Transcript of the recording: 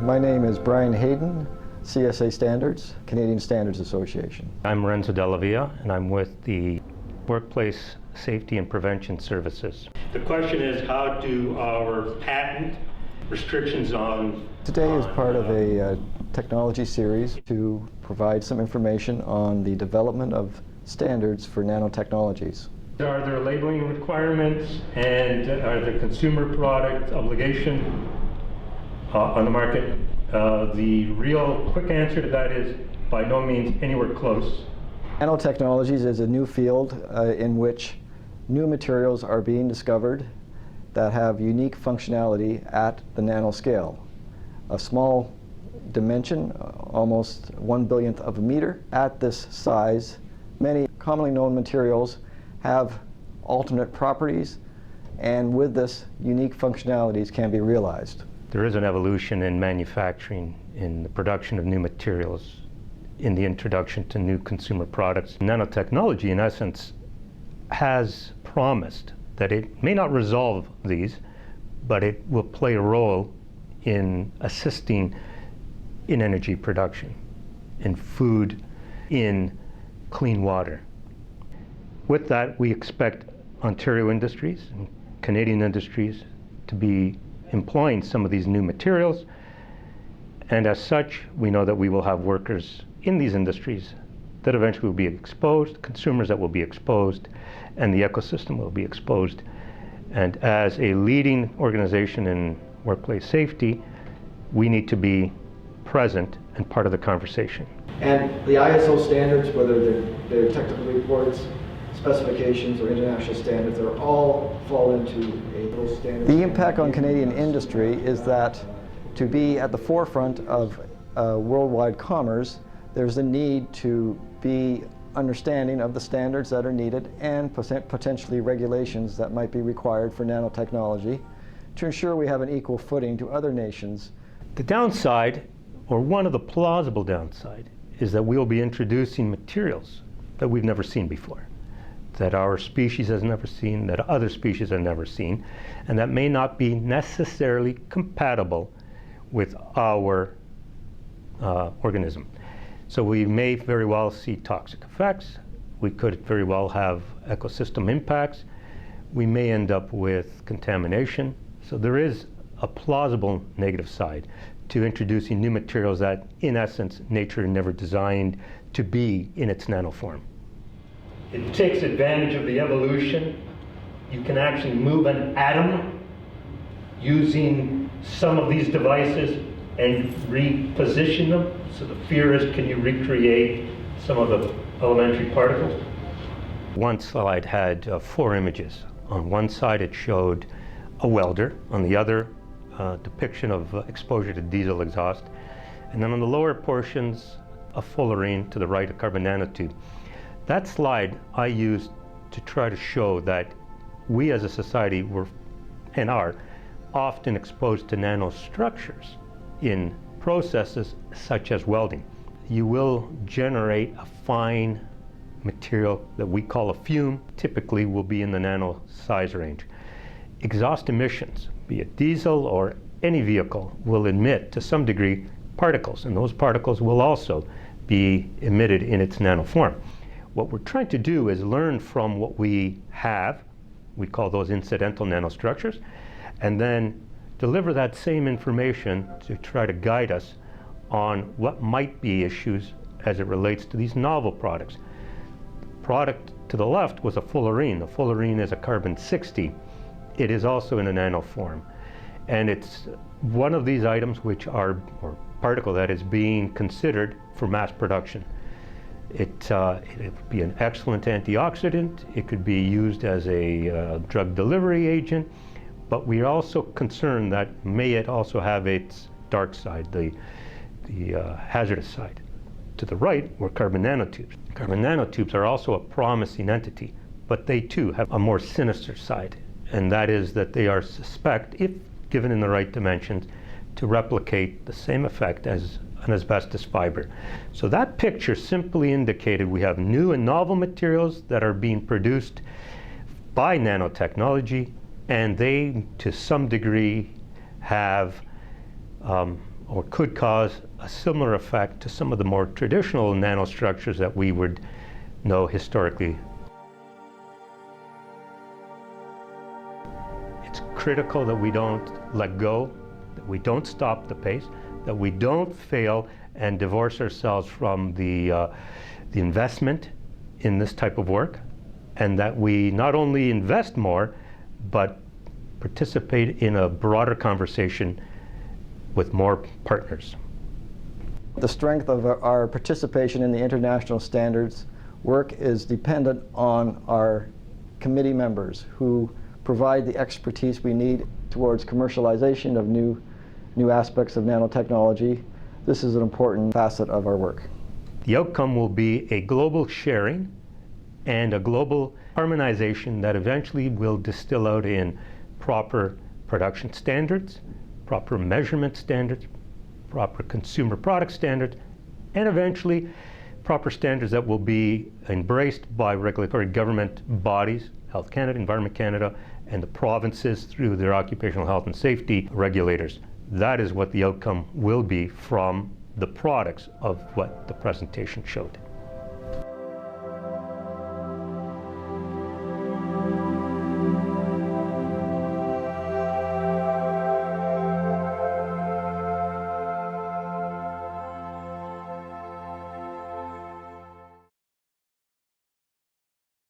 My name is Brian Hayden, CSA Standards, Canadian Standards Association. I'm Renzo Dalla, and I'm with the Workplace Safety and Prevention Services. The question is, how do our patent restrictions on... Today is part of a technology series to provide some information on the development of standards for nanotechnologies. Are there labeling requirements and are there consumer product obligation on the market? The real quick answer to that is by no means anywhere close. Nanotechnologies is a new field in which new materials are being discovered that have unique functionality at the nanoscale. A small dimension, almost 1/1000th of a meter. At this size, many commonly known materials have alternate properties, and with this, unique functionalities can be realized. There is an evolution in manufacturing, in the production of new materials, in the introduction to new consumer products. Nanotechnology, in essence, has promised that it may not resolve these, but it will play a role in assisting in energy production, in food, in clean water. With that, we expect Ontario industries and Canadian industries to be employing some of these new materials, and as such, we know that we will have workers in these industries that eventually will be exposed, consumers that will be exposed, and the ecosystem will be exposed. And as a leading organization in workplace safety, we need to be present and part of the conversation. And the ISO standards, whether they're technical reports, specifications, or international standards, they all fall into those standards. The impact on Canadian industry is that to be at the forefront of worldwide commerce, there's a need to be understanding of the standards that are needed and potentially regulations that might be required for nanotechnology to ensure we have an equal footing to other nations. The downside, or one of the plausible downside, is that we'll be introducing materials that we've never seen before, that our species has never seen, that other species have never seen, and that may not be necessarily compatible with our organism. So we may very well see toxic effects. We could very well have ecosystem impacts. We may end up with contamination. So there is a plausible negative side to introducing new materials that, in essence, nature never designed to be in its nanoform. It takes advantage of the evolution. You can actually move an atom using some of these devices and reposition them. So the fear is, can you recreate some of the elementary particles? One slide had 4 images. On one side it showed a welder, on the other depiction of exposure to diesel exhaust, and then on the lower portions a fullerene, to the right a carbon nanotube. That slide I used to try to show that we as a society were and are often exposed to nanostructures in processes such as welding. You will generate a fine material that we call a fume, typically will be in the nano size range. Exhaust emissions, be it diesel or any vehicle, will emit to some degree particles, and those particles will also be emitted in its nanoform. What we're trying to do is learn from what we have, we call those incidental nanostructures, and then deliver that same information to try to guide us on what might be issues as it relates to these novel products. The product to the left was a fullerene. The fullerene is a carbon-60. It is also in a nanoform. And it's one of these items which are, or particle that is being considered for mass production. It would be an excellent antioxidant. It could be used as a drug delivery agent. But we are also concerned that may it also have its dark side, the hazardous side. To the right were carbon nanotubes. Carbon nanotubes are also a promising entity, but they too have a more sinister side, and that is that they are suspect, if given in the right dimensions, to replicate the same effect as an asbestos fiber. So that picture simply indicated we have new and novel materials that are being produced by nanotechnology, and they, to some degree, have or could cause a similar effect to some of the more traditional nanostructures that we would know historically. It's critical that we don't let go, that we don't stop the pace, that we don't fail and divorce ourselves from the investment in this type of work, and that we not only invest more, but participate in a broader conversation with more partners. The strength of our participation in the international standards work is dependent on our committee members who provide the expertise we need towards commercialization of new aspects of nanotechnology. This is an important facet of our work. The outcome will be a global sharing and a global harmonization that eventually will distill out in proper production standards, proper measurement standards, proper consumer product standards, and eventually proper standards that will be embraced by regulatory government bodies, Health Canada, Environment Canada, and the provinces through their occupational health and safety regulators. That is what the outcome will be from the products of what the presentation showed.